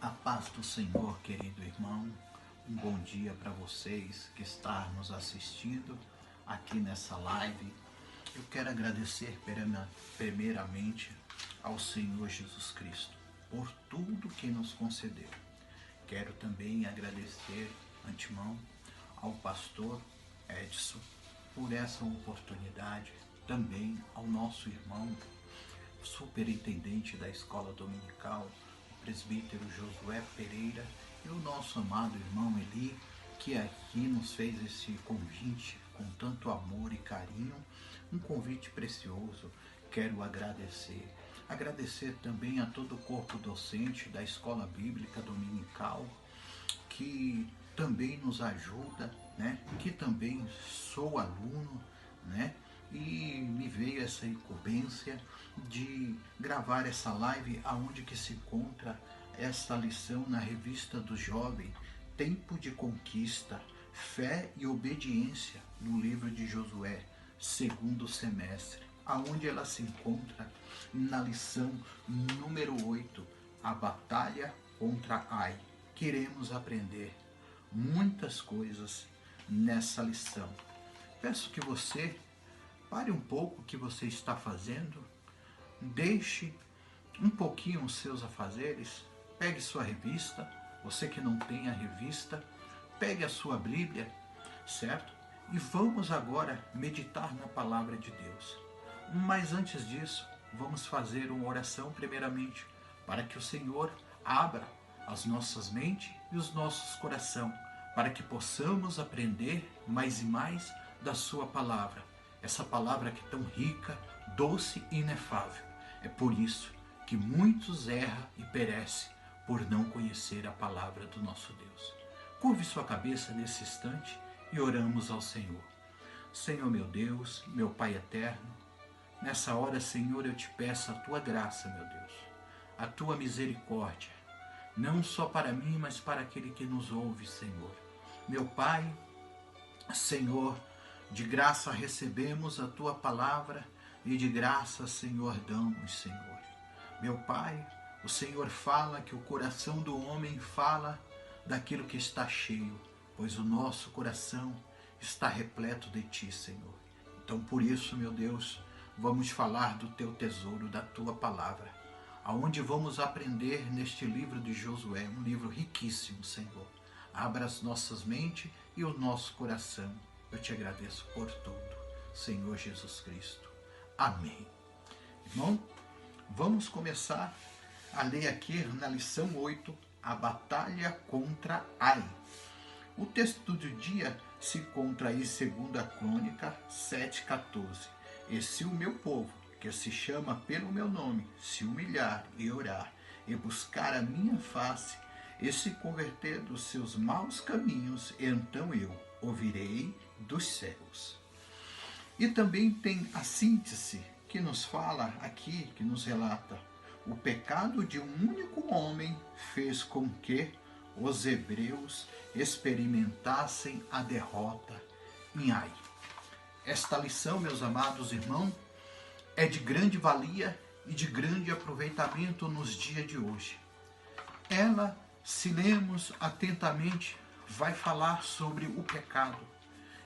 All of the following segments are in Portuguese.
A paz do Senhor, querido irmão. Um bom dia para vocês que estão nos assistindo aqui nessa live. Eu quero agradecer primeiramente ao Senhor Jesus Cristo por tudo que nos concedeu. Quero também agradecer antemão ao pastor Edson por essa oportunidade, também ao nosso irmão superintendente da escola dominical, o presbítero Josué Pereira, e o nosso amado irmão Eli, que aqui nos fez esse convite com tanto amor e carinho, um convite precioso. Quero agradecer. Agradecer também a todo o corpo docente da Escola Bíblica Dominical, que também nos ajuda, né? Que também sou aluno, né? E me veio essa incumbência de gravar essa live aonde que se encontra essa lição na revista do jovem, Tempo de Conquista, Fé e Obediência, no livro de Josué, segundo semestre, aonde ela se encontra na lição número 8, a batalha contra Ai. Queremos aprender muitas coisas nessa lição. Peço que você pare um pouco o que você está fazendo, deixe um pouquinho os seus afazeres, pegue sua revista, você que não tem a revista, pegue a sua Bíblia, certo? E vamos agora meditar na palavra de Deus. Mas antes disso, vamos fazer uma oração primeiramente, para que o Senhor abra as nossas mentes e os nossos corações, para que possamos aprender mais e mais da sua palavra. Essa palavra que é tão rica, doce e inefável. É por isso que muitos erram e perecem por não conhecer a palavra do nosso Deus. Curve sua cabeça nesse instante e oramos ao Senhor. Senhor meu Deus, meu Pai eterno, nessa hora, Senhor, eu te peço a tua graça, meu Deus, a tua misericórdia, não só para mim, mas para aquele que nos ouve, Senhor. Meu Pai, Senhor, de graça recebemos a tua palavra e de graça, Senhor, damos, Senhor. Meu Pai, o Senhor fala que o coração do homem fala daquilo que está cheio, pois o nosso coração está repleto de ti, Senhor. Então, por isso, meu Deus, vamos falar do teu tesouro, da tua palavra, aonde vamos aprender neste livro de Josué, um livro riquíssimo, Senhor. Abra as nossas mentes e o nosso coração. Eu te agradeço por tudo, Senhor Jesus Cristo. Amém. Irmão, vamos começar a ler aqui na lição 8, a batalha contra Ai. O texto do dia se encontra aí em 2 Crônica 7,14. E se o meu povo, que se chama pelo meu nome, se humilhar e orar, e buscar a minha face, e se converter dos seus maus caminhos, então eu ouvirei dos céus. E também tem a síntese que nos fala aqui, que nos relata: o pecado de um único homem fez com que os hebreus experimentassem a derrota em Ai. Esta lição, meus amados irmãos, é de grande valia e de grande aproveitamento nos dias de hoje. Ela, se lemos atentamente, vai falar sobre o pecado.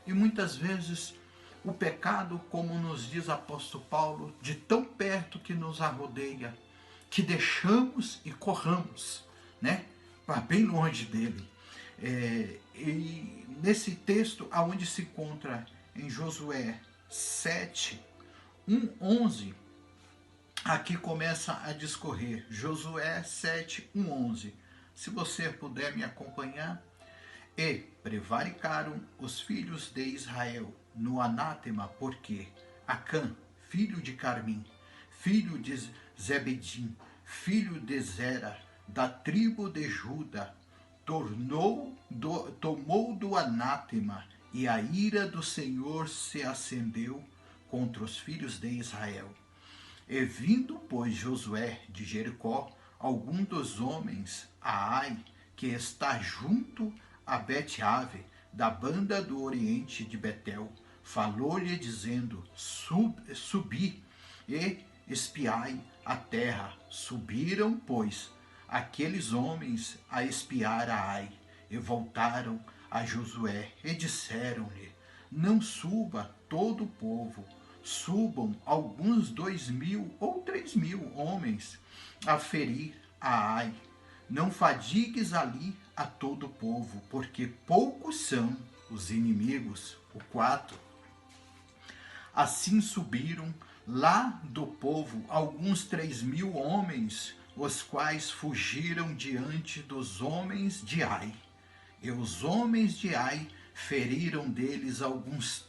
E muitas vezes o pecado, como nos diz o apóstolo Paulo, de tão perto que nos arrodeia, que deixamos e corramos, né, para bem longe dele. E nesse texto, aonde se encontra em Josué 7, 11, aqui começa a discorrer. Josué 7, 11. Se você puder me acompanhar. E prevaricaram os filhos de Israel no anátema, porque Acã, filho de Carmim, filho de Zebedim, filho de Zera, da tribo de Judá, tomou do anátema, e a ira do Senhor se acendeu contra os filhos de Israel. E vindo, pois, Josué de Jericó, algum dos homens a Ai, que está junto a Bet-Ave, da banda do oriente de Betel, falou-lhe dizendo: subi e espiai a terra. Subiram, pois, aqueles homens a espiar a Ai, e voltaram a Josué, e disseram-lhe: não suba todo o povo, subam alguns 2.000 ou 3.000 homens a ferir a Ai. Não fadigues ali a todo o povo, porque poucos são os inimigos. O 4. Assim subiram lá do povo alguns 3.000 homens, os quais fugiram diante dos homens de Ai. E os homens de Ai feriram deles alguns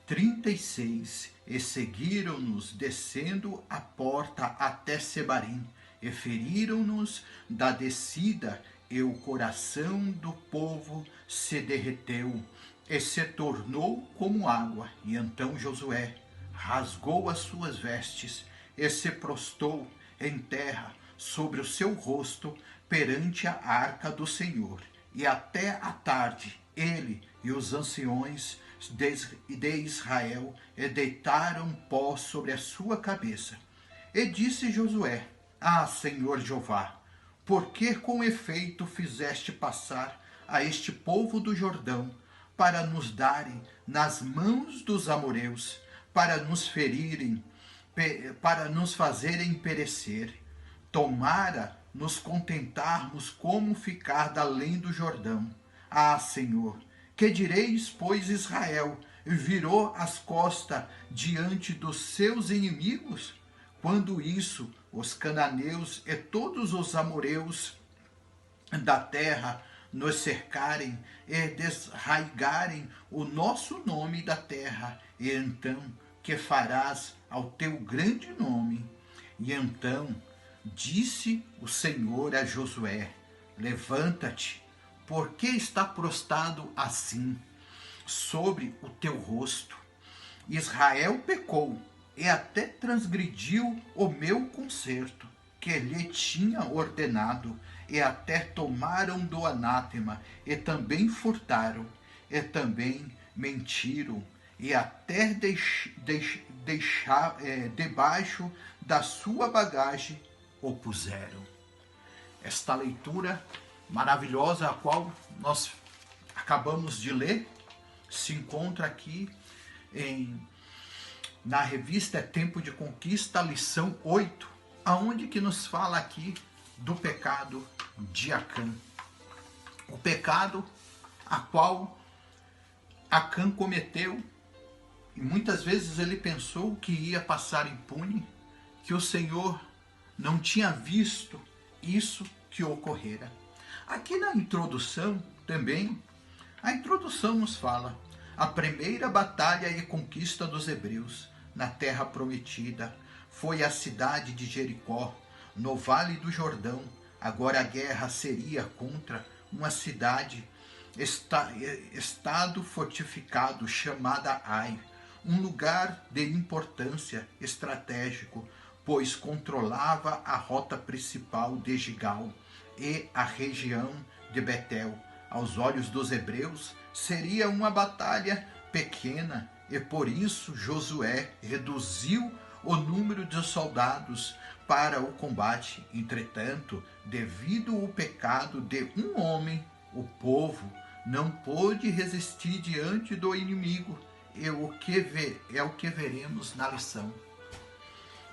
36, e seguiram-nos descendo a porta até Sebarim, e feriram-nos da descida, e o coração do povo se derreteu, e se tornou como água. E então Josué rasgou as suas vestes, e se prostrou em terra sobre o seu rosto perante a arca do Senhor. E até a tarde ele e os anciões de Israel deitaram pó sobre a sua cabeça. E disse Josué: ah, Senhor Jeová, por que com efeito fizeste passar a este povo do Jordão para nos darem nas mãos dos amoreus, para nos ferirem, para nos fazerem perecer? Tomara nos contentarmos como ficar da além do Jordão. Ah, Senhor, que direis, pois Israel virou as costas diante dos seus inimigos? Quando isso, os cananeus e todos os amoreus da terra nos cercarem e desraigarem o nosso nome da terra, e então que farás ao teu grande nome? E então disse o Senhor a Josué: levanta-te, porque está prostrado assim sobre o teu rosto. Israel pecou e até transgrediu o meu concerto, que lhe tinha ordenado, e até tomaram do anátema, e também furtaram, e também mentiram, e até debaixo da sua bagagem o puseram. Esta leitura maravilhosa, a qual nós acabamos de ler, se encontra aqui na revista Tempo de Conquista, lição 8, aonde que nos fala aqui do pecado de Acã. O pecado a qual Acã cometeu, e muitas vezes ele pensou que ia passar impune, que o Senhor não tinha visto isso que ocorrera. Aqui na introdução também, a introdução nos fala: a primeira batalha e conquista dos hebreus na terra prometida foi a cidade de Jericó, no Vale do Jordão. Agora a guerra seria contra uma cidade, estado fortificado chamada Ai, um lugar de importância estratégico, pois controlava a rota principal de Gigal e a região de Betel. Aos olhos dos hebreus, seria uma batalha pequena, e por isso Josué reduziu o número de soldados para o combate. Entretanto, devido ao pecado de um homem, o povo não pôde resistir diante do inimigo, é o que veremos na lição.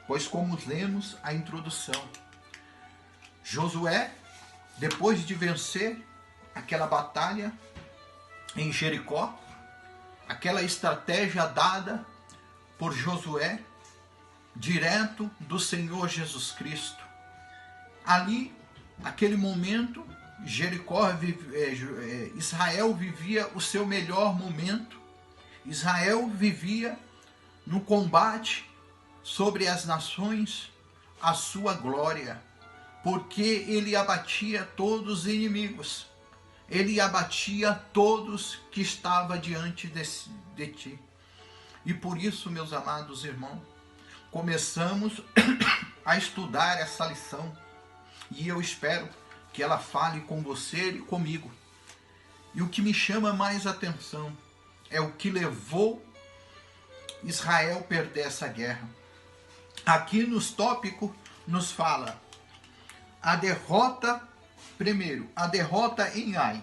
Pois, como lemos a introdução, Josué, depois de vencer aquela batalha em Jericó, aquela estratégia dada por Josué, direto do Senhor Jesus Cristo. Ali, naquele momento, Israel vivia o seu melhor momento. Israel vivia no combate sobre as nações a sua glória, porque ele abatia todos os inimigos. Ele abatia todos que estavam diante de ti. E por isso, meus amados irmãos, começamos a estudar essa lição. E eu espero que ela fale com você e comigo. E o que me chama mais atenção é o que levou Israel a perder essa guerra. Aqui nos tópicos nos fala a derrota, primeiro, a derrota em Ai.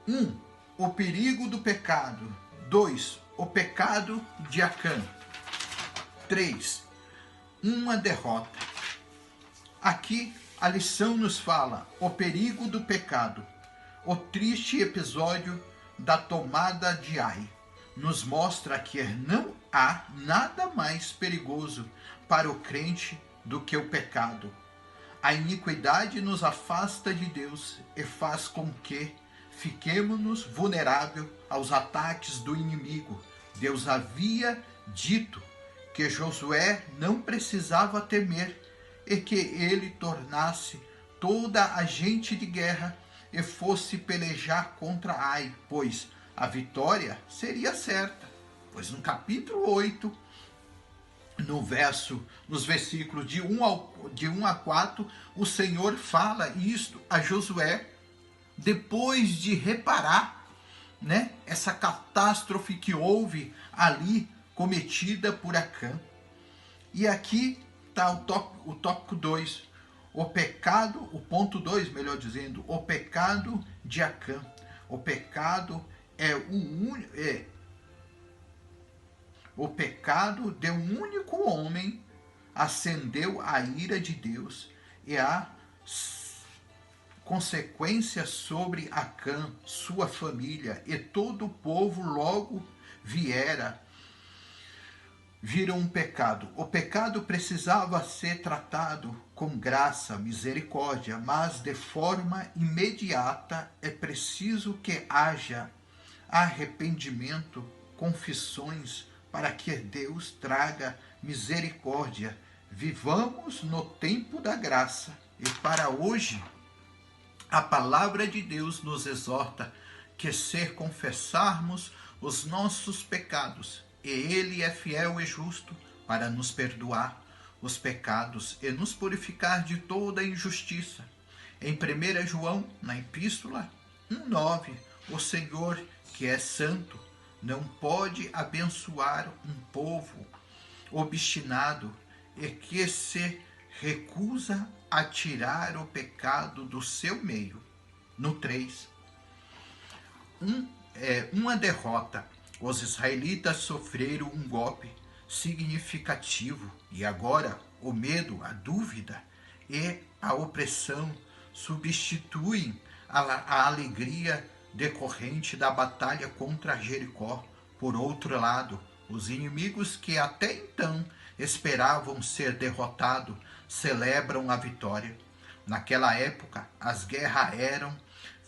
1. O perigo do pecado. 2. O pecado de Acã. 3. Uma derrota. Aqui a lição nos fala o perigo do pecado. O triste episódio da tomada de Ai nos mostra que não há nada mais perigoso para o crente do que o pecado. A iniquidade nos afasta de Deus e faz com que fiquemos vulneráveis aos ataques do inimigo. Deus havia dito que Josué não precisava temer e que ele tornasse toda a gente de guerra e fosse pelejar contra Ai, pois a vitória seria certa. Pois no capítulo 8, nos versículos de 1 a 4, o Senhor fala isto a Josué, depois de reparar, né, essa catástrofe que houve ali, cometida por Acã. E aqui está o tópico 2, o pecado, o ponto 2, melhor dizendo, o pecado de Acã. O pecado o pecado de um único homem acendeu a ira de Deus e a consequência sobre Acã, sua família e todo o povo logo viram um pecado. O pecado precisava ser tratado com graça, misericórdia, mas de forma imediata é preciso que haja arrependimento, confissões, para que Deus traga misericórdia. Vivamos no tempo da graça e para hoje a palavra de Deus nos exorta que se confessarmos os nossos pecados, e Ele é fiel e justo para nos perdoar os pecados e nos purificar de toda injustiça. Em 1 João, na epístola 1,9, o Senhor, que é santo, não pode abençoar um povo obstinado e que se recusa a tirar o pecado do seu meio. No 3, uma derrota. Os israelitas sofreram um golpe significativo e agora o medo, a dúvida e a opressão substituem a alegria decorrente da batalha contra Jericó. Por outro lado, os inimigos que até então esperavam ser derrotados celebram a vitória. Naquela época, as guerras eram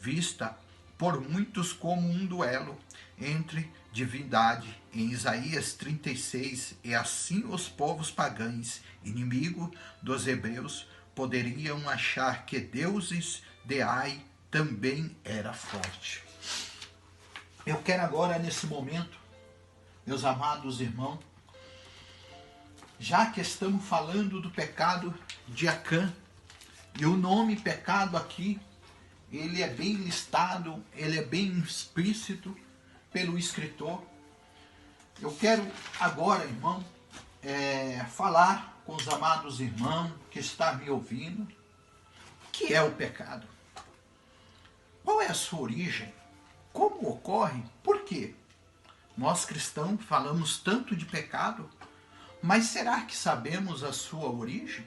vistas por muitos como um duelo entre divindade. Em Isaías 36, e assim os povos pagãos, inimigo dos hebreus, poderiam achar que deuses de Ai também era forte. Eu quero agora, nesse momento, meus amados irmãos, já que estamos falando do pecado de Acã, e o nome pecado aqui, ele é bem listado, ele é bem explícito pelo escritor. Eu quero agora, irmão, falar com os amados irmãos que estão me ouvindo, o que é o pecado? Qual é a sua origem? Como ocorre? Por quê? Nós cristãos falamos tanto de pecado, mas será que sabemos a sua origem?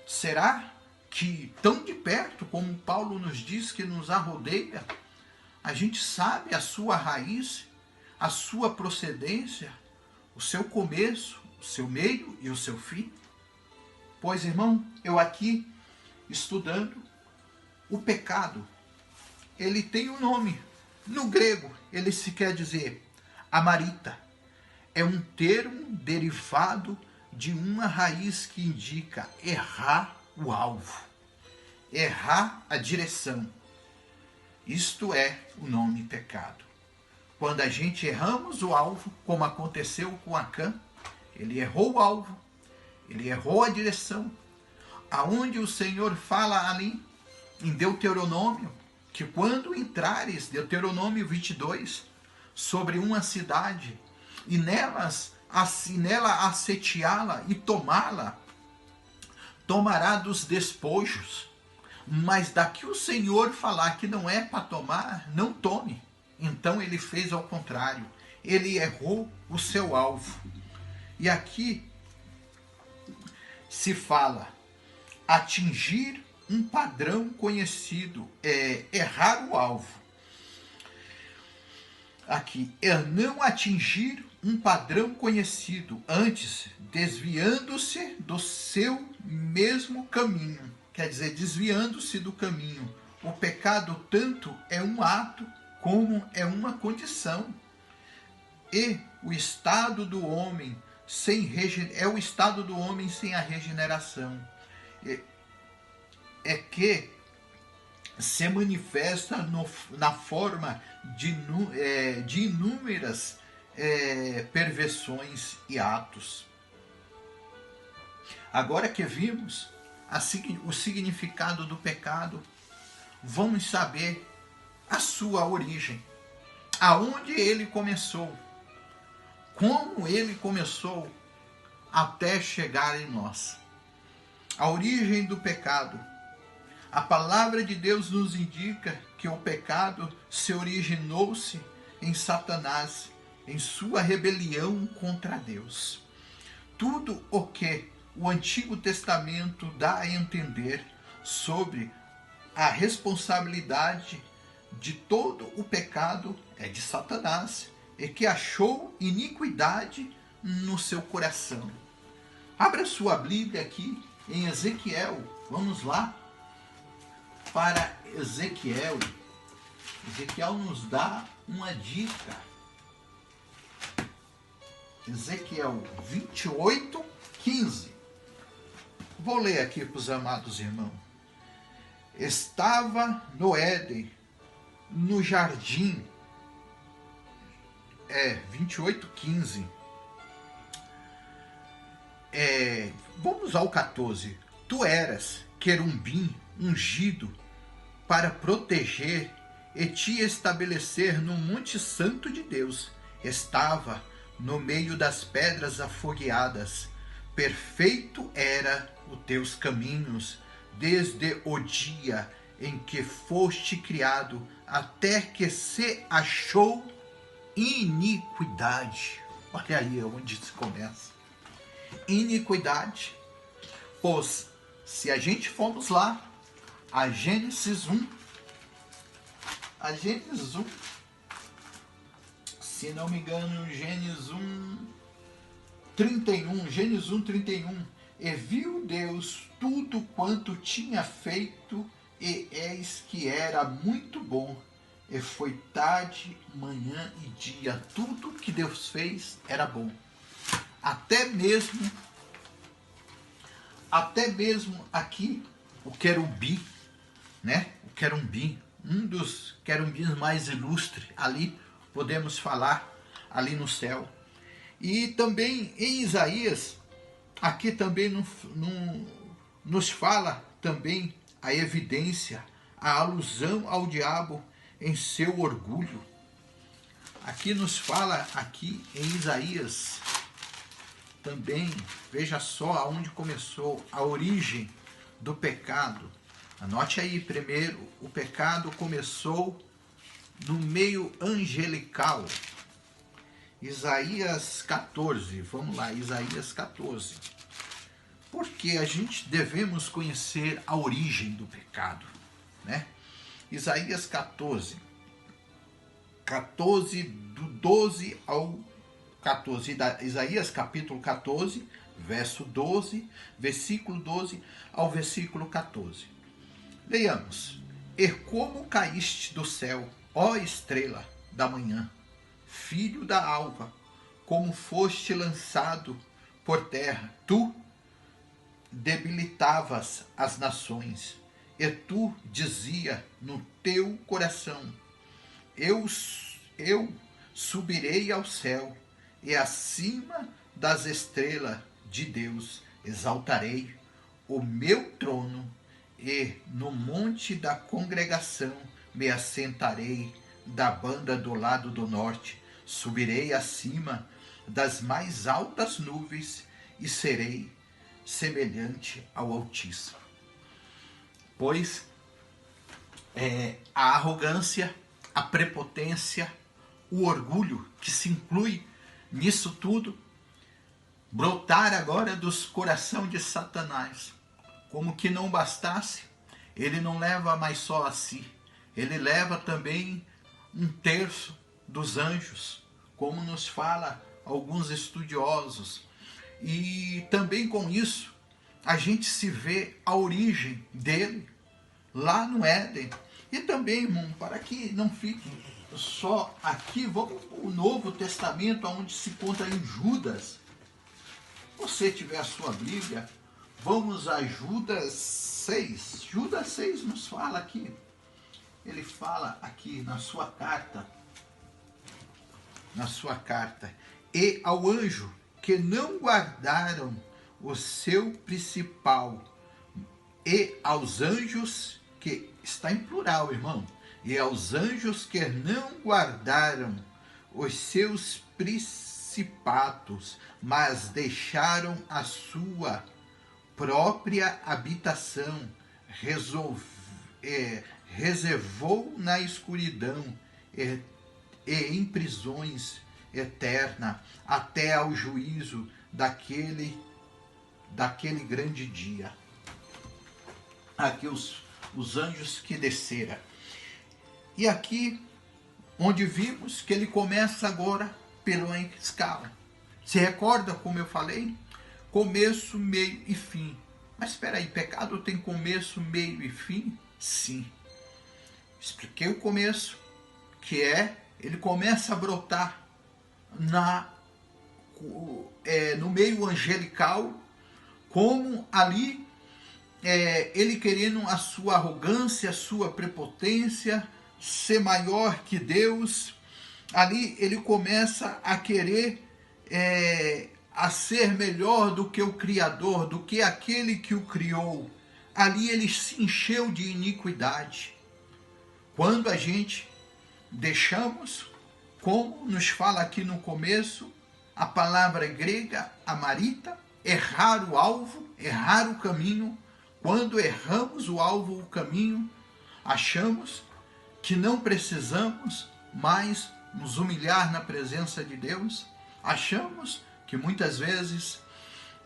Será que tão de perto como Paulo nos diz que nos arrodeia, a gente sabe a sua raiz, a sua procedência, o seu começo, o seu meio e o seu fim? Pois, irmão, eu aqui estudando o pecado, ele tem um nome. No grego, ele se quer dizer amarita. É um termo derivado de uma raiz que indica errar o alvo, errar a direção. Isto é o nome pecado. Quando a gente erramos o alvo, como aconteceu com Acã, ele errou o alvo, ele errou a direção. Aonde o Senhor fala ali em Deuteronômio, que quando entrares, Deuteronômio 22, sobre uma cidade, e nela assediá-la e tomá-la, tomará dos despojos, mas daqui o Senhor falar que não é para tomar, não tome. Então ele fez ao contrário, ele errou o seu alvo. E aqui se fala atingir um padrão conhecido, errar o alvo. Aqui, não atingir um padrão conhecido, antes desviando-se do seu mesmo caminho. Quer dizer, desviando-se do caminho. O pecado tanto é um ato como é uma condição. E o estado do homem é o estado do homem sem a regeneração. É que se manifesta na forma de inúmeras perversões e atos. Agora que vimos o significado do pecado, vamos saber a sua origem, aonde ele começou, como ele começou até chegar em nós. A origem do pecado. A palavra de Deus nos indica que o pecado se originou-se em Satanás, em sua rebelião contra Deus. Tudo o que o Antigo Testamento dá a entender sobre a responsabilidade de todo o pecado é de Satanás, e que achou iniquidade no seu coração. Abra sua Bíblia aqui em Ezequiel. Vamos lá para Ezequiel. Ezequiel nos dá uma dica. Ezequiel 28, 15. Vou ler aqui para os amados irmãos. Estava no Éden, no jardim. 28, 15. Vamos ao 14. Tu eras querubim ungido para proteger e te estabelecer no monte santo de Deus. Estava no meio das pedras afogueadas. Perfeito era os teus caminhos, desde o dia em que foste criado, até que se achou iniquidade. Olha aí onde se começa. Iniquidade. Pois, se a gente formos lá, a Gênesis 1, se não me engano, Gênesis 1, 31, e viu Deus tudo quanto tinha feito, e eis que era muito bom, e foi tarde, manhã e dia. Tudo que Deus fez era bom. Até mesmo aqui o querubim, né? O querubim, um dos querubins mais ilustres, ali podemos falar, ali no céu. E também em Isaías, aqui também nos fala também a evidência, a alusão ao diabo em seu orgulho. Aqui nos fala, aqui em Isaías, também, veja só aonde começou a origem do pecado. Anote aí primeiro, o pecado começou no meio angelical. Isaías 14, vamos lá, Isaías 14. Porque a gente devemos conhecer a origem do pecado, né? Isaías 14, do 12 ao 14, Isaías capítulo 14, verso 12, versículo 12 ao versículo 14. Leiamos. E como caíste do céu, ó estrela da manhã, filho da alva, como foste lançado por terra, tu debilitavas as nações, e tu dizia no teu coração, eu subirei ao céu, e acima das estrelas de Deus exaltarei o meu trono, e no monte da congregação me assentarei da banda do lado do norte, subirei acima das mais altas nuvens e serei semelhante ao Altíssimo. Pois a arrogância, a prepotência, o orgulho que se inclui nisso tudo, brotar agora dos corações de Satanás. Como que não bastasse, ele não leva mais só a si, ele leva também 1/3 dos anjos, como nos fala alguns estudiosos. E também com isso, a gente se vê a origem dele lá no Éden. E também, irmão, para que não fique só aqui, vamos para o Novo Testamento, onde se conta em Judas. Se você tiver a sua Bíblia, vamos a Judas 6. Judas 6 nos fala aqui. Ele fala aqui na sua carta. E ao anjo que não guardaram o seu principal, e aos anjos que, está em plural, irmão, e aos anjos que não guardaram os seus principados, mas deixaram a sua própria habitação, reservou na escuridão e em prisões eterna, até ao juízo daquele grande dia. Aqui os anjos que desceram. E aqui, onde vimos que ele começa agora pela escala. Se recorda como eu falei? Começo, meio e fim. Mas espera aí, pecado tem começo, meio e fim? Sim. Expliquei o começo, que ele começa a brotar no meio angelical, como ali ele querendo a sua arrogância, a sua prepotência, ser maior que Deus. Ali ele começa a querer a ser melhor do que o Criador, do que aquele que o criou. Ali ele se encheu de iniquidade. Quando a gente deixamos, como nos fala aqui no começo, a palavra grega, amarita, errar o alvo, errar o caminho. Quando erramos o alvo, o caminho, achamos que não precisamos mais nos humilhar na presença de Deus. Achamos que muitas vezes,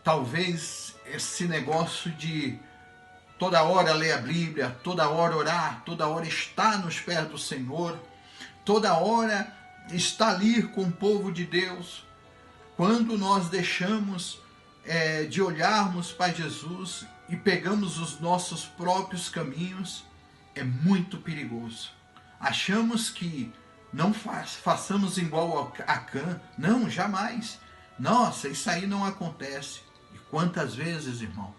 talvez esse negócio de toda hora ler a Bíblia, toda hora orar, toda hora estar nos pés do Senhor, toda hora estar ali com o povo de Deus, quando nós deixamos de olharmos para Jesus e pegamos os nossos próprios caminhos, é muito perigoso. Achamos que não façamos igual a Acã. Não, jamais. Nossa, isso aí não acontece. E quantas vezes, irmão,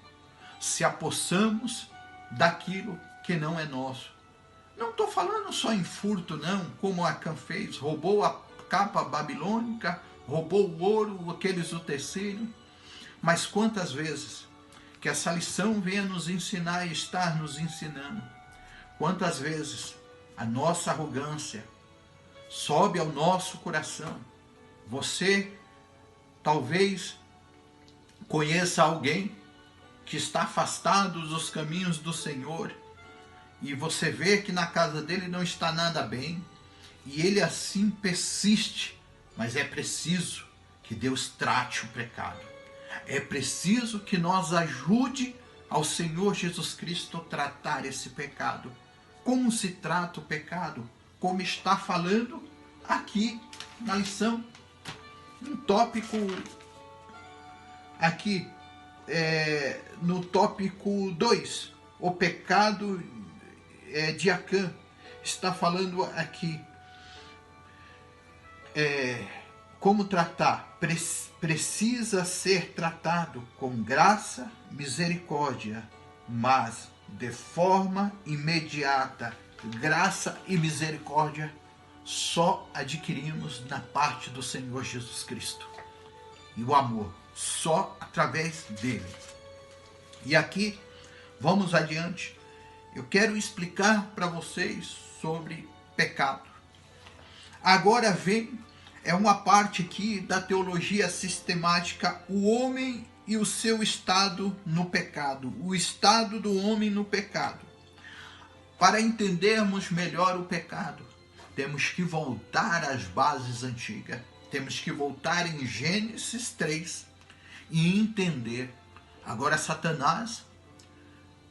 se apossamos daquilo que não é nosso. Não estou falando só em furto, não, como Acã fez. Roubou a capa babilônica, roubou o ouro, aqueles utensílios. Mas quantas vezes que essa lição venha nos ensinar e estar nos ensinando. Quantas vezes a nossa arrogância sobe ao nosso coração. Você talvez conheça alguém que está afastado dos caminhos do Senhor e você vê que na casa dele não está nada bem e ele assim persiste, mas é preciso que Deus trate o pecado. É preciso que nós ajude ao Senhor Jesus Cristo a tratar esse pecado. Como se trata o pecado? Como está falando aqui na lição. Um tópico aqui, no tópico 2, o pecado de Acã. Está falando aqui como tratar. Precisa ser tratado com graça, misericórdia, mas de forma imediata. Graça e misericórdia só adquirimos na parte do Senhor Jesus Cristo. E o amor só através dele. E aqui, vamos adiante. Eu quero explicar para vocês sobre pecado. Agora vem uma parte aqui da teologia sistemática, o homem e o seu estado no pecado, o estado do homem no pecado. Para entendermos melhor o pecado, temos que voltar às bases antigas. Temos que voltar em Gênesis 3 e entender. Agora Satanás,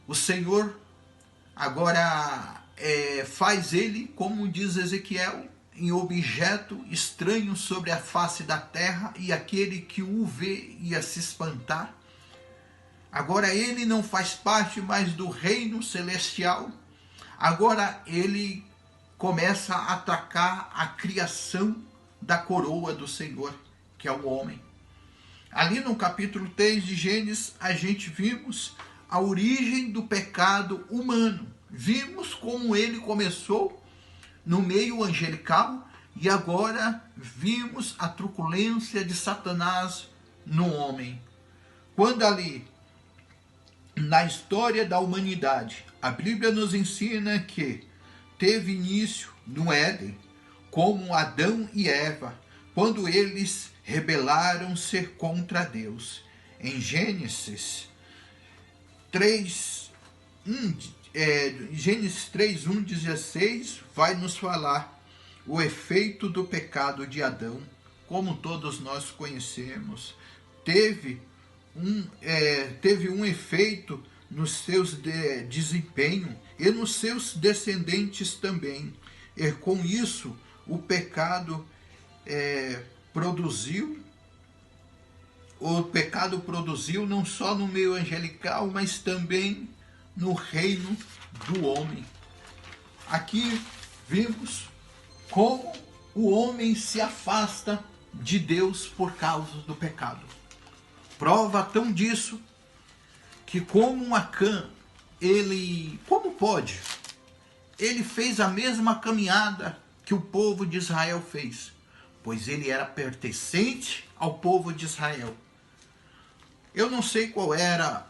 o Senhor, agora faz ele, como diz Ezequiel, em objeto estranho sobre a face da terra, e aquele que o vê ia se espantar. Agora ele não faz parte mais do reino celestial. Agora ele começa a atacar a criação da coroa do Senhor, que é o homem. Ali no capítulo 3 de Gênesis, a gente vimos a origem do pecado humano. Vimos como ele começou no meio angelical, e agora vimos a truculência de Satanás no homem. Quando ali, na história da humanidade, a Bíblia nos ensina que teve início no Éden, como Adão e Eva, quando eles rebelaram-se contra Deus. Em Gênesis 3:1-16 vai nos falar o efeito do pecado de Adão. Como todos nós conhecemos, teve um efeito nos seus desempenho e nos seus descendentes também. E com isso, o pecado produziu não só no meio angelical, mas também no reino do homem. Aqui vimos como o homem se afasta de Deus por causa do pecado. Prova tão disso que como Acã, como pode? Ele fez a mesma caminhada que o povo de Israel fez, pois ele era pertencente ao povo de Israel. Eu não sei qual era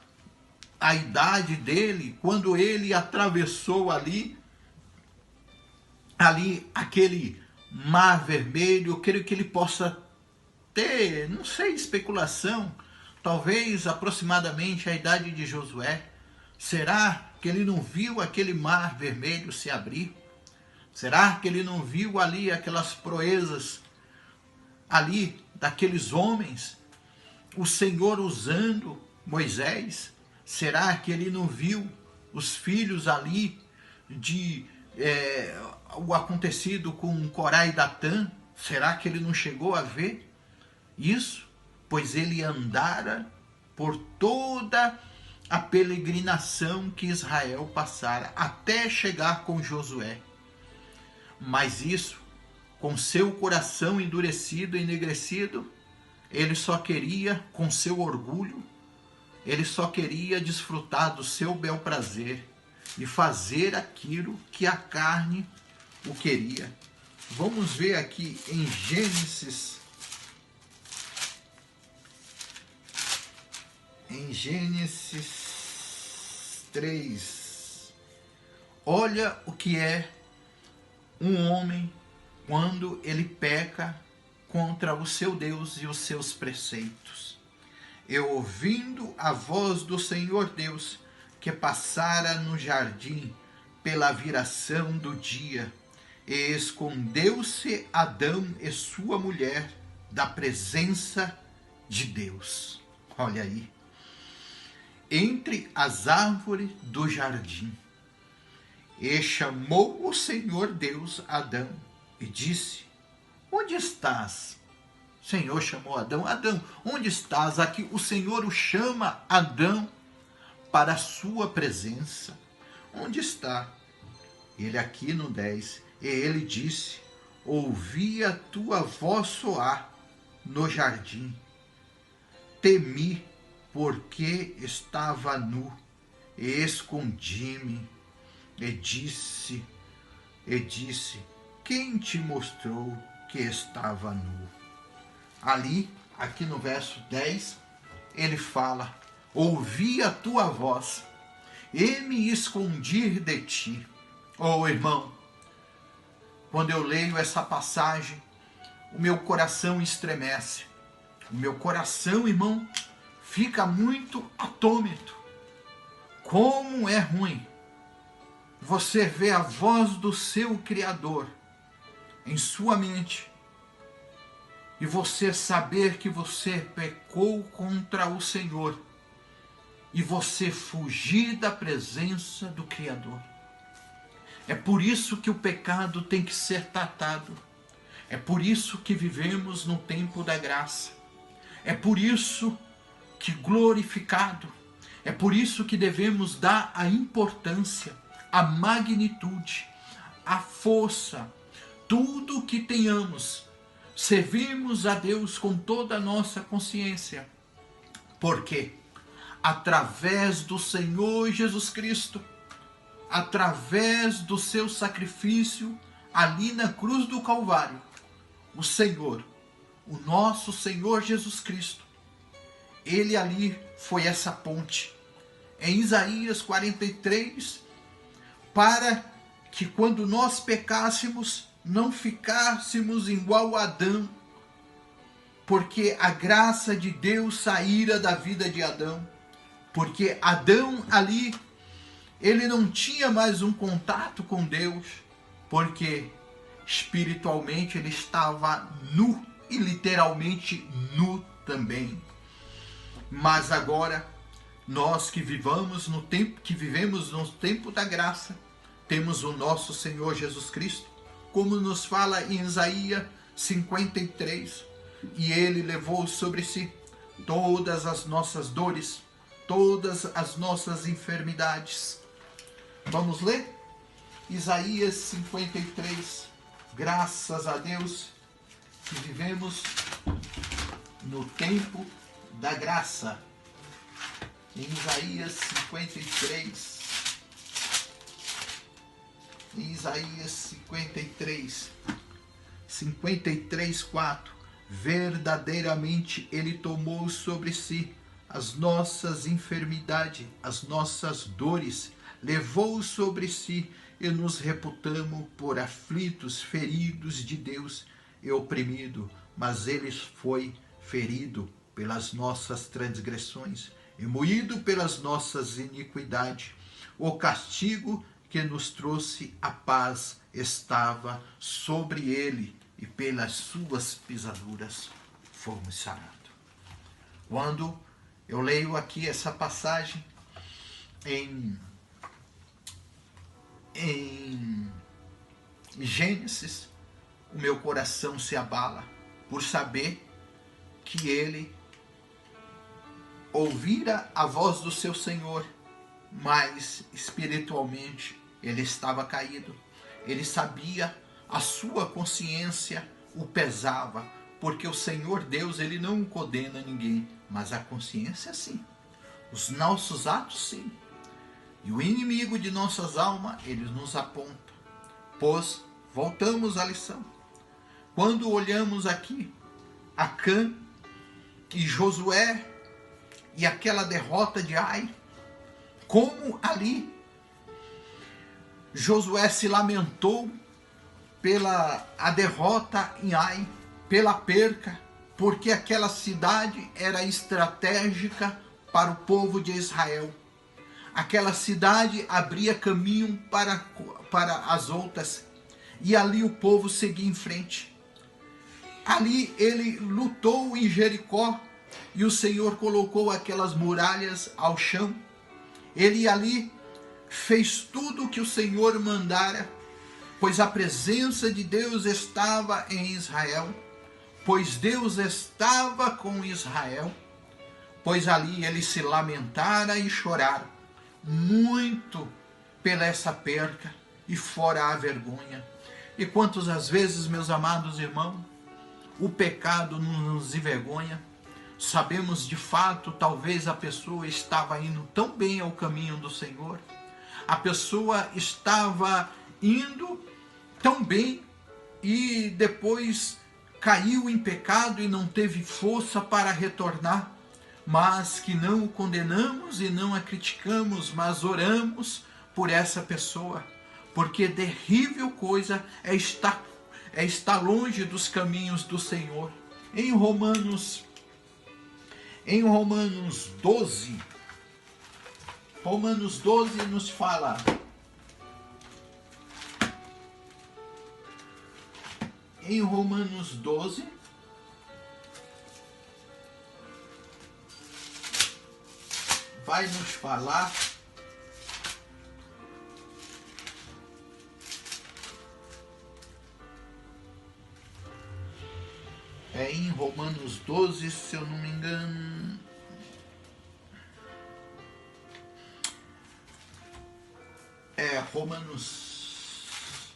a idade dele quando ele atravessou ali aquele mar vermelho. Eu creio que ele possa ter, não sei, especulação, talvez aproximadamente a idade de Josué. Será que ele não viu aquele mar vermelho se abrir? Será que ele não viu ali aquelas proezas ali daqueles homens, o Senhor usando Moisés? Será que ele não viu os filhos ali o acontecido com Corá e Datã? Será que ele não chegou a ver isso? Pois ele andara por toda a peregrinação que Israel passara, até chegar com Josué. Mas isso, com seu coração endurecido e enegrecido, ele só queria, com seu orgulho, ele só queria desfrutar do seu bel prazer e fazer aquilo que a carne o queria. Vamos ver aqui em Gênesis 3. Olha o que é um homem quando ele peca contra o seu Deus e os seus preceitos. E ouvindo a voz do Senhor Deus, que passara no jardim pela viração do dia, e escondeu-se Adão e sua mulher da presença de Deus. Olha aí. Entre as árvores do jardim. E chamou o Senhor Deus Adão e disse: onde estás? O Senhor chamou Adão. Adão, onde estás? Aqui o Senhor o chama Adão para a sua presença. Onde está? Ele aqui no 10. E ele disse: ouvi a tua voz soar no jardim. Temi, porque estava nu, e escondi-me. E disse, quem te mostrou que estava nu? Ali, aqui no verso 10, ele fala: ouvi a tua voz e me escondi de ti. Oh, irmão, quando eu leio essa passagem, o meu coração estremece. O meu coração, irmão, fica muito atônito. Como é ruim você ver a voz do seu Criador em sua mente e você saber que você pecou contra o Senhor e você fugir da presença do Criador. É por isso que o pecado tem que ser tratado. É por isso que vivemos no tempo da graça. É por isso que glorificado. É por isso que devemos dar a importância, a magnitude, a força, tudo o que tenhamos. Servimos a Deus com toda a nossa consciência. Porque através do Senhor Jesus Cristo, através do seu sacrifício ali na cruz do Calvário, o Senhor, o nosso Senhor Jesus Cristo, ele ali foi essa ponte. Em Isaías 43, para que quando nós pecássemos, não ficássemos igual a Adão, porque a graça de Deus saíra da vida de Adão, porque Adão ali, ele não tinha mais um contato com Deus, porque espiritualmente ele estava nu e literalmente nu também. Mas agora, nós que vivemos no tempo da graça, temos o nosso Senhor Jesus Cristo, como nos fala em Isaías 53, e ele levou sobre si todas as nossas dores, todas as nossas enfermidades. Vamos ler? Isaías 53. Graças a Deus que vivemos no tempo da graça. Em Isaías 53. Em Isaías 53. 53, 4. Verdadeiramente ele tomou sobre si as nossas enfermidades, as nossas dores, levou sobre si e nos reputamos por aflitos, feridos de Deus e oprimido, mas ele foi ferido pelas nossas transgressões e moído pelas nossas iniquidades. O castigo que nos trouxe a paz estava sobre ele, e pelas suas pisaduras fomos sarados. Quando eu leio aqui essa passagem em Gênesis, o meu coração se abala por saber que ele ouvira a voz do seu Senhor, mas espiritualmente ele estava caído. Ele sabia, a sua consciência o pesava, porque o Senhor Deus, ele não condena ninguém, mas a consciência sim, os nossos atos sim. E o inimigo de nossas almas, ele nos aponta. Pois, voltamos à lição. Quando olhamos aqui, Acã e Josué, e aquela derrota de Ai, como ali Josué se lamentou pela a derrota em Ai, pela perca, porque aquela cidade era estratégica para o povo de Israel. Aquela cidade abria caminho para as outras, e ali o povo seguia em frente. Ali ele lutou em Jericó, e o Senhor colocou aquelas muralhas ao chão. Ele ali fez tudo o que o Senhor mandara, pois a presença de Deus estava em Israel, pois Deus estava com Israel, pois ali eles se lamentaram e choraram muito pela essa perca e fora a vergonha. E quantas as vezes, meus amados irmãos, o pecado nos envergonha. Sabemos de fato, talvez a pessoa estava indo tão bem ao caminho do Senhor, a pessoa estava indo tão bem e depois caiu em pecado e não teve força para retornar, mas que não o condenamos e não a criticamos, mas oramos por essa pessoa, porque terrível coisa é estar longe dos caminhos do Senhor. Em Romanos Em Romanos 12 nos fala: em Romanos 12, vai nos falar em Romanos 12, se eu não me engano, Romanos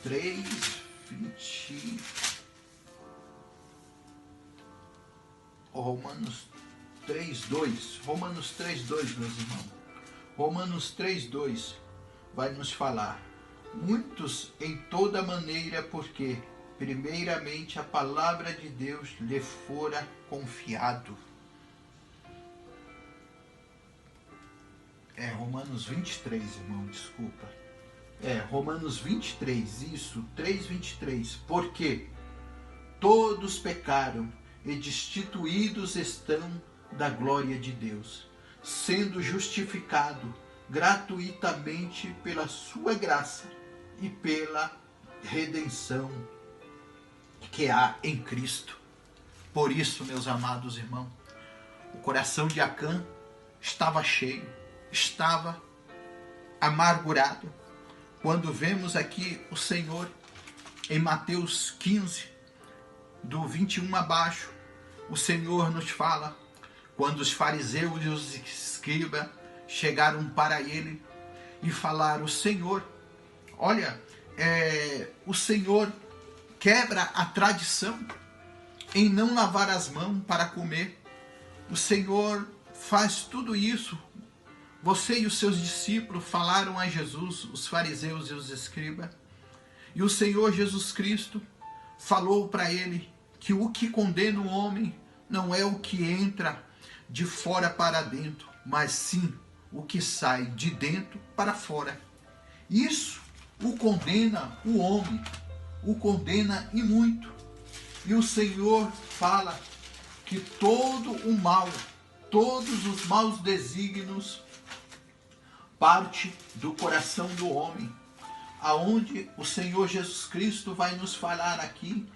3, 20, Romanos 3:2, Romanos 3:2, meus irmãos. Romanos 3:2 vai nos falar: muitos em toda maneira, porque primeiramente a palavra de Deus lhe fora confiado. Romanos 23, irmão, desculpa. Romanos 23, isso, 3:23. Porque todos pecaram e destituídos estão da glória de Deus, sendo justificado gratuitamente pela sua graça e pela redenção que há em Cristo. Por isso, meus amados irmãos, o coração de Acã estava cheio, estava amargurado. Quando vemos aqui o Senhor em Mateus 15, do 21 abaixo, o Senhor nos fala: quando os fariseus e os escribas chegaram para ele e falaram: Senhor, olha, o Senhor quebra a tradição em não lavar as mãos para comer. O Senhor faz tudo isso. Você e os seus discípulos falaram a Jesus, os fariseus e os escribas, e o Senhor Jesus Cristo falou para ele que o que condena o homem não é o que entra de fora para dentro, mas sim o que sai de dentro para fora. Isso o condena o homem, o condena e muito. E o Senhor fala que todo o mal, todos os maus desígnios parte do coração do homem, aonde o Senhor Jesus Cristo vai nos falar aqui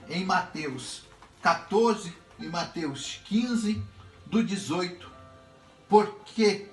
em Mateus 14 e Mateus 15, do 18. Porque,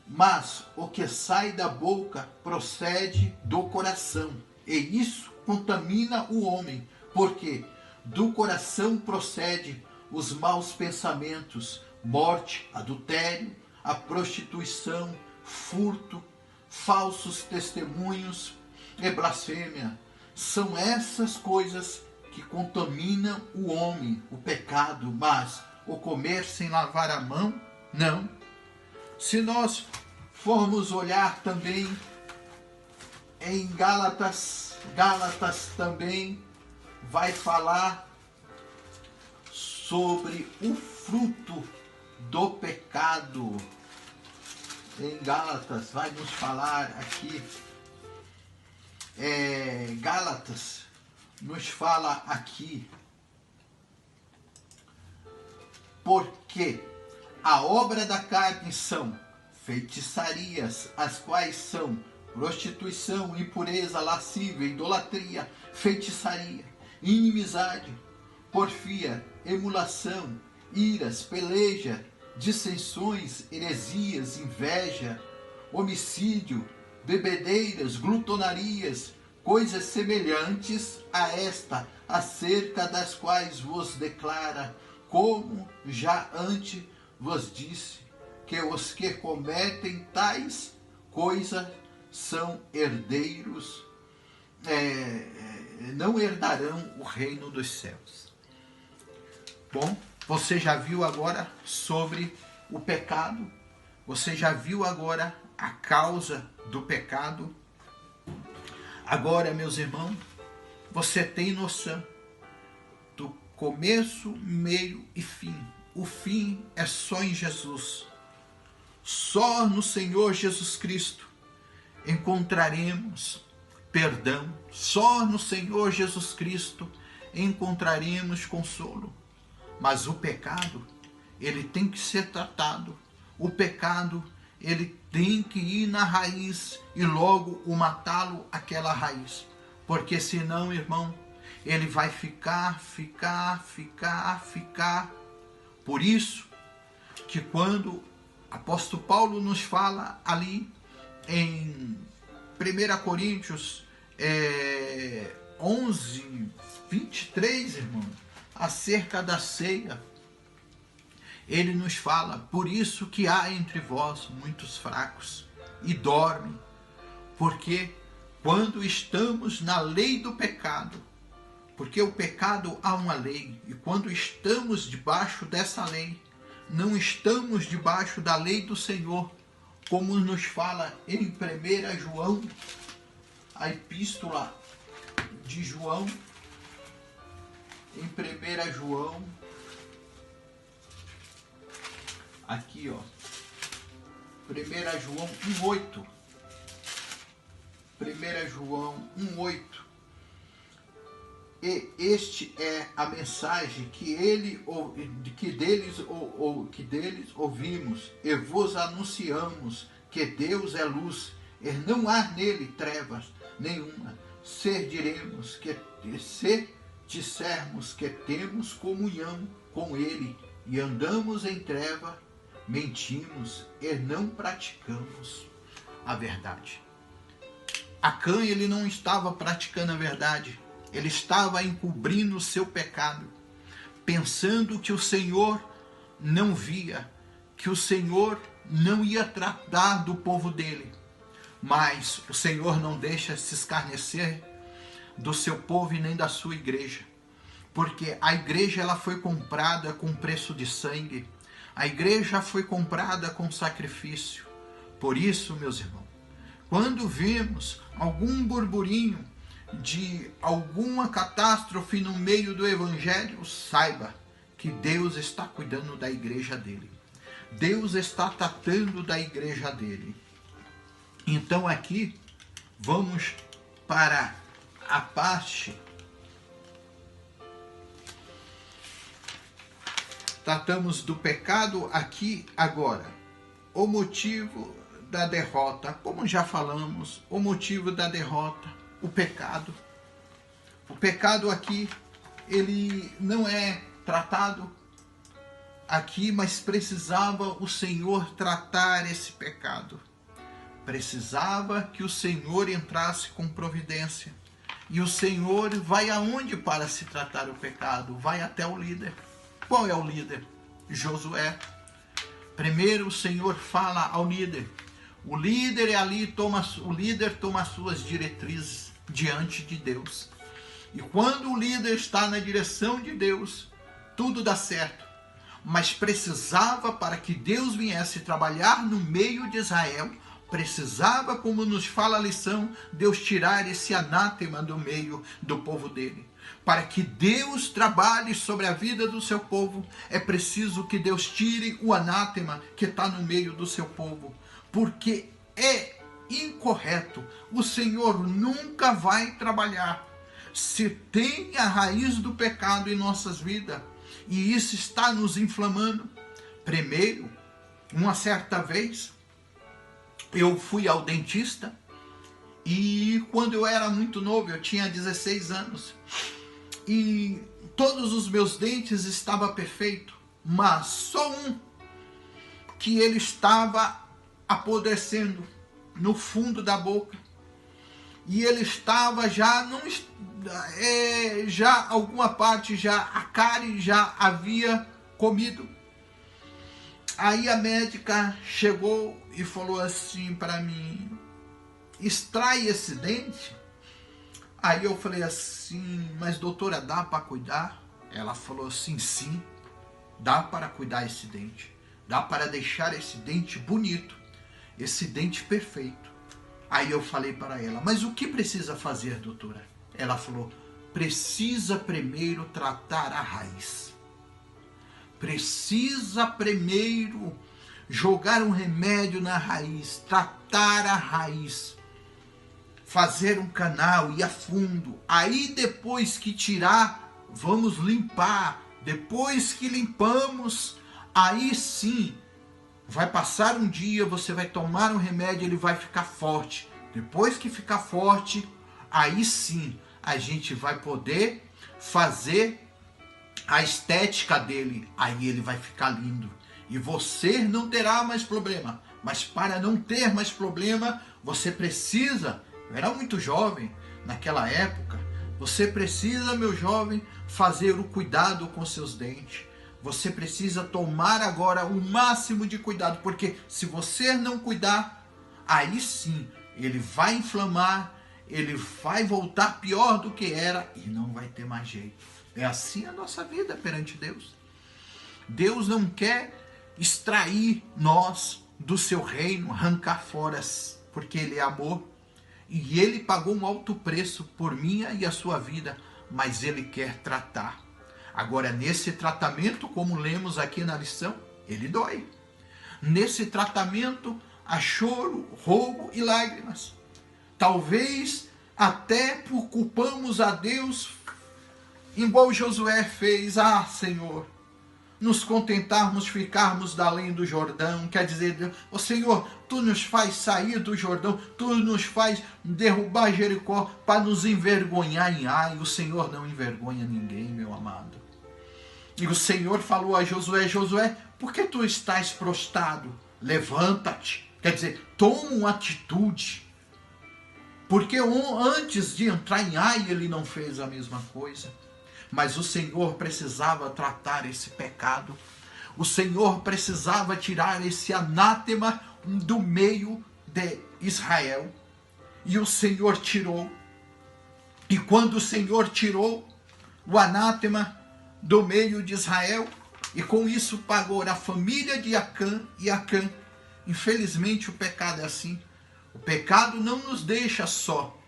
mas o que sai da boca procede do coração, e isso contamina o homem, porque do coração procede os maus pensamentos, morte, adultério, a prostituição, furto, falsos testemunhos e blasfêmia. São essas coisas que contaminam o homem, o pecado, mas o comer sem lavar a mão, não. Se nós formos olhar também em Gálatas também vai falar sobre o fruto do pecado. Em Gálatas vai nos falar aqui, Gálatas nos fala aqui: porque a obra da carne são feitiçarias, as quais são prostituição, impureza, lascívia, idolatria, feitiçaria, inimizade, porfia, emulação, iras, peleja, dissensões, heresias, inveja, homicídio, bebedeiras, glutonarias, coisas semelhantes a esta, acerca das quais vos declara, como já antes vos disse, que os que cometem tais coisas são herdeiros, não herdarão o reino dos céus. Bom, você já viu agora sobre o pecado, você já viu agora a causa do pecado. Agora, meus irmãos, você tem noção do começo, meio e fim. O fim é só em Jesus. Só no Senhor Jesus Cristo encontraremos perdão. Só no Senhor Jesus Cristo encontraremos consolo. Mas o pecado ele tem que ser tratado. O pecado, ele tem que ir na raiz e logo o matá-lo aquela raiz. Porque senão, irmão, ele vai ficar. Por isso que quando apóstolo Paulo nos fala ali em 1 Coríntios 11, 23, irmão, acerca da ceia, ele nos fala: por isso que há entre vós muitos fracos e dormem, porque quando estamos na lei do pecado, porque o pecado há uma lei, e quando estamos debaixo dessa lei, não estamos debaixo da lei do Senhor, como nos fala em 1 João, a epístola de João, em 1 João, aqui ó, 1 João 1,8, 1 João 1,8, e este é a mensagem que deles ouvimos e vos anunciamos, que Deus é luz e não há nele trevas nenhuma. Se dissermos que temos comunhão com ele e andamos em treva, mentimos e não praticamos a verdade. Acã, ele não estava praticando a verdade. Ele estava encobrindo o seu pecado, pensando que o Senhor não via, que o Senhor não ia tratar do povo dele. Mas o Senhor não deixa se escarnecer do seu povo e nem da sua igreja. Porque a igreja, ela foi comprada com preço de sangue. A igreja foi comprada com sacrifício. Por isso, meus irmãos, quando vemos algum burburinho de alguma catástrofe no meio do evangelho, saiba que Deus está cuidando da igreja dele. Deus está tratando da igreja dele. Então aqui vamos para a parte, tratamos do pecado aqui agora. O motivo da derrota, como já falamos, o motivo da derrota, o pecado. O pecado aqui, ele não é tratado aqui, mas precisava o Senhor tratar esse pecado. Precisava que o Senhor entrasse com providência. E o Senhor vai aonde para se tratar o pecado? Vai até o líder. Qual é o líder? Josué. Primeiro o Senhor fala ao líder. O líder toma as suas diretrizes diante de Deus. E quando o líder está na direção de Deus, tudo dá certo. Mas precisava, para que Deus viesse trabalhar no meio de Israel, precisava, como nos fala a lição, Deus tirar esse anátema do meio do povo dele. Para que Deus trabalhe sobre a vida do seu povo, é preciso que Deus tire o anátema que está no meio do seu povo. Porque é incorreto. O Senhor nunca vai trabalhar se tem a raiz do pecado em nossas vidas. E isso está nos inflamando. Primeiro, uma certa vez, eu fui ao dentista. E quando eu era muito novo, eu tinha 16 anos. E todos os meus dentes estavam perfeitos. Mas só um, que ele estava apodrecendo no fundo da boca. E ele estava já, já alguma parte, já a cárie já havia comido. Aí a médica chegou e falou assim para mim: extrai esse dente? Aí eu falei assim: mas doutora, dá para cuidar? Ela falou assim: sim, dá para cuidar esse dente. Dá para deixar esse dente bonito, esse dente perfeito. Aí eu falei para ela: mas o que precisa fazer, doutora? Ela falou: precisa primeiro tratar a raiz. Precisa primeiro jogar um remédio na raiz, tratar a raiz, fazer um canal, ir a fundo. Aí depois que tirar, vamos limpar. Depois que limpamos, aí sim, vai passar um dia, você vai tomar um remédio, ele vai ficar forte. Depois que ficar forte, aí sim a gente vai poder fazer a estética dele, aí ele vai ficar lindo. E você não terá mais problema. Mas para não ter mais problema, você precisa, eu era muito jovem naquela época, você precisa, meu jovem, fazer o cuidado com seus dentes. Você precisa tomar agora o máximo de cuidado, porque se você não cuidar, aí sim, ele vai inflamar, ele vai voltar pior do que era e não vai ter mais jeito. É assim a nossa vida perante Deus. Deus não quer extrair nós do seu reino, arrancar fora, porque ele é amor. E ele pagou um alto preço por minha e a sua vida, mas ele quer tratar. Agora, nesse tratamento, como lemos aqui na lição, ele dói. Nesse tratamento, há choro, roubo e lágrimas. Talvez até por culpamos a Deus, igual Josué fez. Ah, Senhor, nos contentarmos, ficarmos da além do Jordão, quer dizer, ó Senhor, Tu nos faz sair do Jordão, Tu nos faz derrubar Jericó para nos envergonhar em Ai. O Senhor não envergonha ninguém, meu amado. E o Senhor falou a Josué, Josué, por que tu estás prostrado? Levanta-te, quer dizer, toma uma atitude. Porque antes de entrar em Ai, ele não fez a mesma coisa. Mas o Senhor precisava tratar esse pecado. O Senhor precisava tirar esse anátema do meio de Israel. E o Senhor tirou. E quando o Senhor tirou o anátema do meio de Israel, e com isso pagou a família de Acã e Acã. Infelizmente o pecado é assim. O pecado não nos deixa só.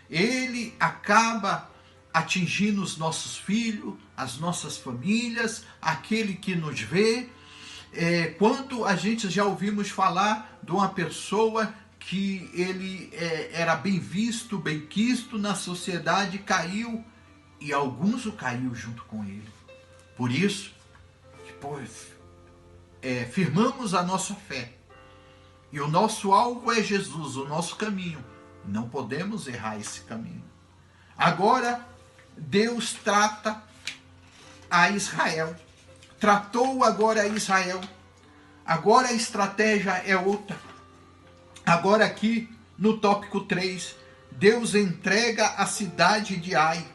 Ele acaba atingindo os nossos filhos, as nossas famílias, aquele que nos vê. Quanto a gente já ouvimos falar de uma pessoa que ele era bem visto, bem quisto na sociedade, caiu, e alguns o caiu junto com ele. Por isso, firmamos a nossa fé. E o nosso alvo é Jesus, o nosso caminho. Não podemos errar esse caminho. Agora, Deus trata a Israel. Tratou agora a Israel. Agora a estratégia é outra. Agora aqui, no tópico 3, Deus entrega a cidade de Ai.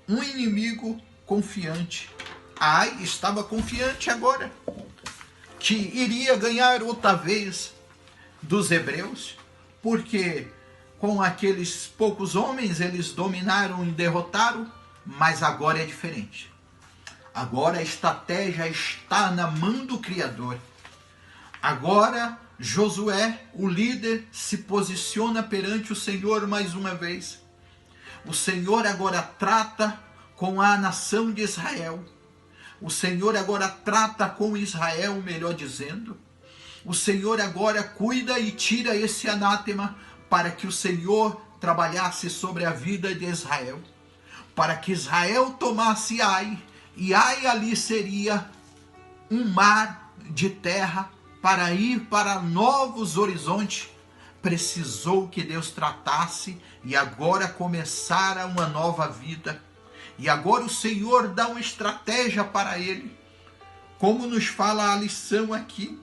Um inimigo confiante. Ai estava confiante agora que iria ganhar outra vez dos hebreus, porque com aqueles poucos homens eles dominaram e derrotaram, mas agora é diferente. Agora a estratégia está na mão do Criador. Agora Josué, o líder, se posiciona perante o Senhor mais uma vez. O Senhor agora trata com a nação de Israel. O Senhor agora trata com Israel, melhor dizendo. O Senhor agora cuida e tira esse anátema para que o Senhor trabalhasse sobre a vida de Israel. Para que Israel tomasse Ai, e Ai ali seria um mar de terra para ir para novos horizontes. Precisou que Deus tratasse e agora começara uma nova vida. E agora o Senhor dá uma estratégia para ele. Como nos fala a lição aqui,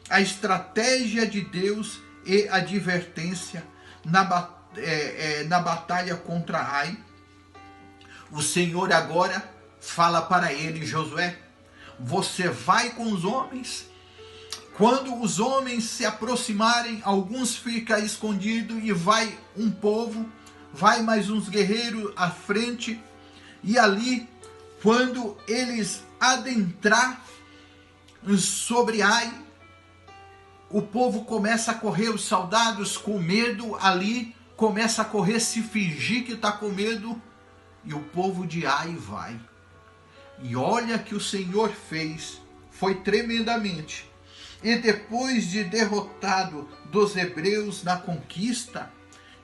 a estratégia de Deus e a advertência na batalha contra Ai. O Senhor agora fala para ele, Josué, você vai com os homens. Quando os homens se aproximarem, alguns ficam escondidos e vai um povo, vai mais uns guerreiros à frente. E ali, quando eles adentrar sobre Ai, o povo começa a correr, os soldados com medo ali, começa a correr, se fingir que está com medo, e o povo de Ai vai. E olha que o Senhor fez, foi tremendamente. E depois de derrotado dos hebreus na conquista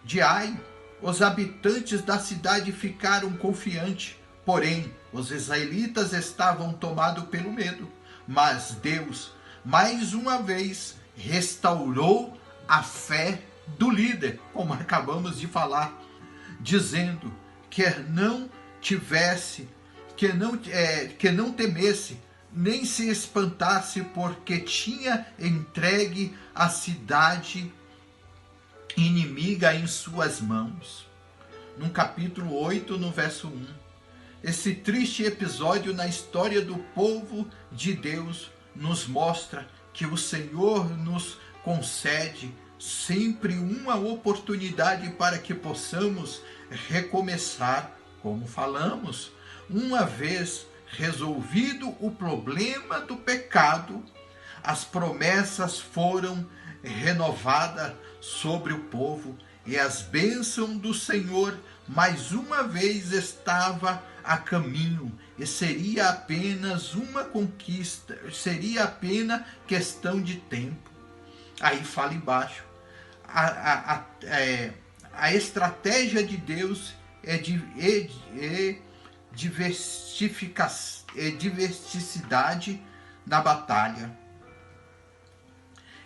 de Ai, os habitantes da cidade ficaram confiantes, porém os israelitas estavam tomados pelo medo. Mas Deus, mais uma vez, restaurou a fé do líder, como acabamos de falar, dizendo que não temesse, nem se espantasse, porque tinha entregue a cidade inimiga em suas mãos. No capítulo 8, no verso 1. Esse triste episódio na história do povo de Deus nos mostra que o Senhor nos concede sempre uma oportunidade para que possamos recomeçar, como falamos. Uma vez resolvido o problema do pecado, as promessas foram renovadas sobre o povo e as bênçãos do Senhor mais uma vez estava a caminho, e seria apenas uma conquista, seria apenas questão de tempo. Aí fala embaixo, a estratégia de Deus é diversidade na batalha.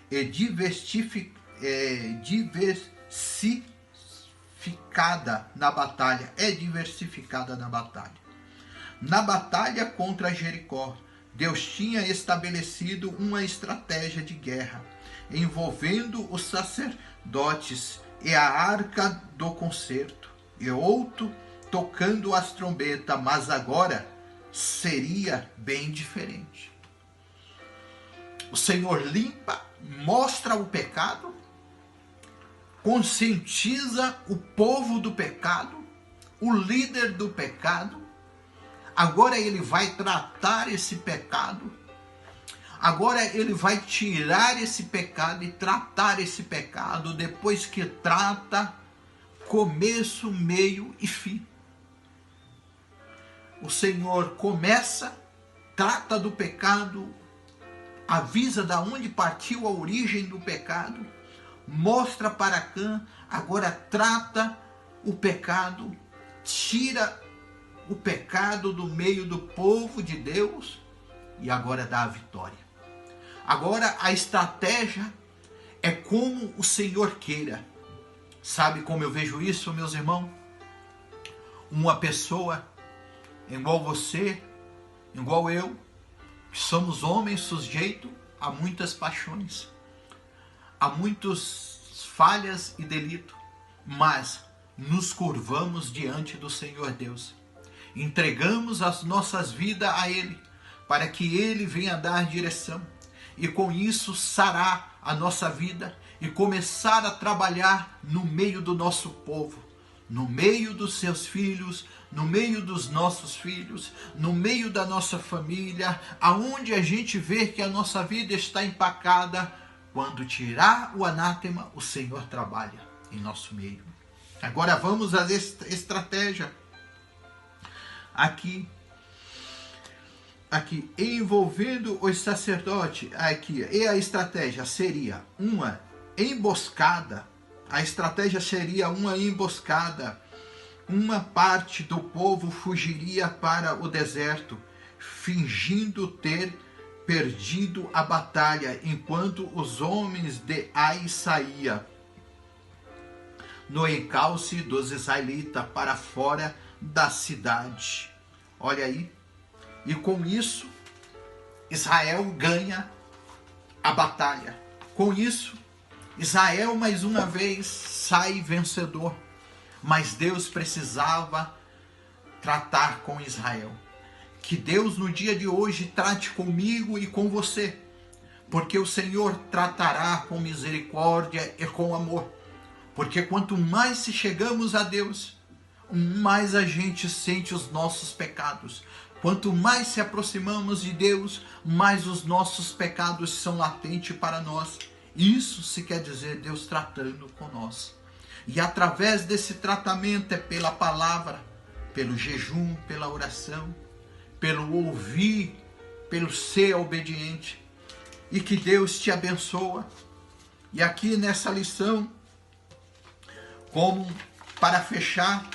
Diversificada na batalha. Na batalha contra Jericó, Deus tinha estabelecido uma estratégia de guerra, envolvendo os sacerdotes e a arca do concerto, e outro tocando as trombetas, mas agora seria bem diferente. O Senhor limpa, mostra o pecado, conscientiza o povo do pecado, o líder do pecado. Agora ele vai tratar esse pecado. Agora ele vai tirar esse pecado e tratar esse pecado. Depois que trata, começo, meio e fim. O Senhor começa, trata do pecado, avisa de onde partiu a origem do pecado, mostra para Cã, agora trata o pecado, tira o pecado do meio do povo de Deus e agora dá a vitória. Agora a estratégia é como o Senhor queira. Sabe como eu vejo isso, meus irmãos? Uma pessoa igual você, igual eu, que somos homens sujeitos a muitas paixões, a muitas falhas e delitos, mas nos curvamos diante do Senhor Deus. Entregamos as nossas vidas a Ele, para que Ele venha dar direção, e com isso sarar a nossa vida e começar a trabalhar no meio do nosso povo, no meio dos seus filhos, no meio dos nossos filhos, no meio da nossa família, aonde a gente vê que a nossa vida está empacada. Quando tirar o anátema, o Senhor trabalha em nosso meio. Agora vamos à estratégia. Aqui, envolvendo os sacerdotes, e a estratégia seria uma emboscada. A estratégia seria uma emboscada. Uma parte do povo fugiria para o deserto, fingindo ter perdido a batalha, enquanto os homens de Ai saíam no encalce dos israelitas para fora da cidade. Olha aí. E com isso, Israel ganha a batalha. Com isso, Israel mais uma vez sai vencedor. Mas Deus precisava tratar com Israel. Que Deus no dia de hoje trate comigo e com você. Porque o Senhor tratará com misericórdia e com amor. Porque quanto mais se chegamos a Deus, mais a gente sente os nossos pecados. Quanto mais se aproximamos de Deus, mais os nossos pecados são latentes para nós. Isso se quer dizer Deus tratando com nós. E através desse tratamento é pela palavra, pelo jejum, pela oração, pelo ouvir, pelo ser obediente. E que Deus te abençoe. E aqui nessa lição, como para fechar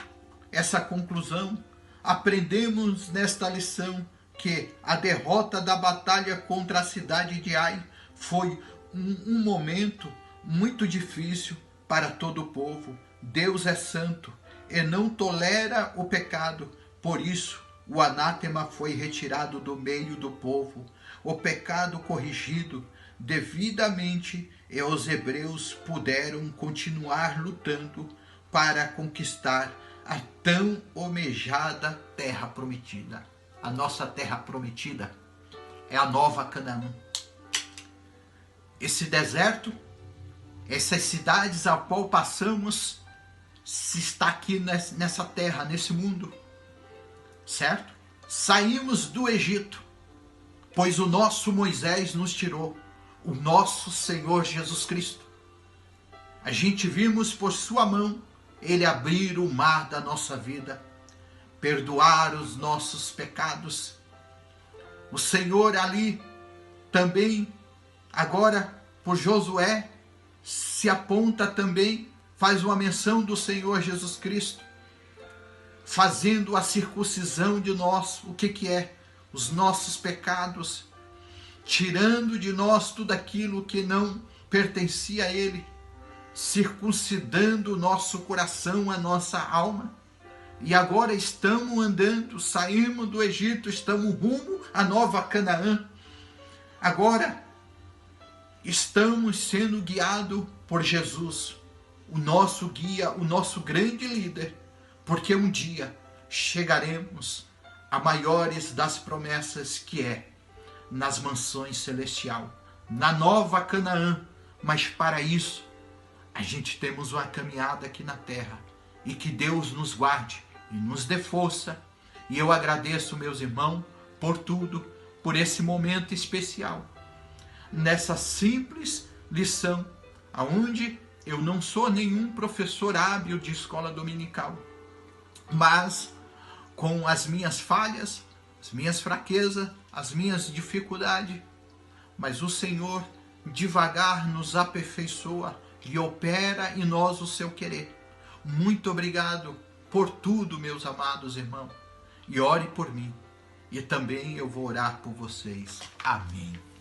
essa conclusão, aprendemos nesta lição que a derrota da batalha contra a cidade de Ai foi um momento muito difícil para todo o povo. Deus é santo e não tolera o pecado, por isso o anátema foi retirado do meio do povo, o pecado corrigido devidamente, e os hebreus puderam continuar lutando para conquistar a tão almejada terra prometida. A nossa terra prometida é a nova Canaã. Esse deserto, essas cidades a qual passamos, se está aqui nessa terra, nesse mundo, certo? Saímos do Egito, pois o nosso Moisés nos tirou, o nosso Senhor Jesus Cristo. A gente vimos por sua mão ele abrir o mar da nossa vida, perdoar os nossos pecados. O Senhor ali também, agora por Josué, se aponta também, faz uma menção do Senhor Jesus Cristo, fazendo a circuncisão de nós. O que é? Os nossos pecados, tirando de nós tudo aquilo que não pertencia a Ele, circuncidando o nosso coração, a nossa alma. E agora estamos andando, saímos do Egito, estamos rumo à nova Canaã. Agora estamos sendo guiados por Jesus, o nosso guia, o nosso grande líder, porque um dia chegaremos a maiores das promessas, que é nas mansões celestial, na nova Canaã. Mas para isso, a gente temos uma caminhada aqui na terra, e que Deus nos guarde e nos dê força. E eu agradeço, meus irmãos, por tudo, por esse momento especial, nessa simples lição, aonde eu não sou nenhum professor hábil de escola dominical, mas com as minhas falhas, as minhas fraquezas, as minhas dificuldades, mas o Senhor devagar nos aperfeiçoa e opera em nós o seu querer. Muito obrigado por tudo, meus amados irmãos, e ore por mim, e também eu vou orar por vocês. Amém.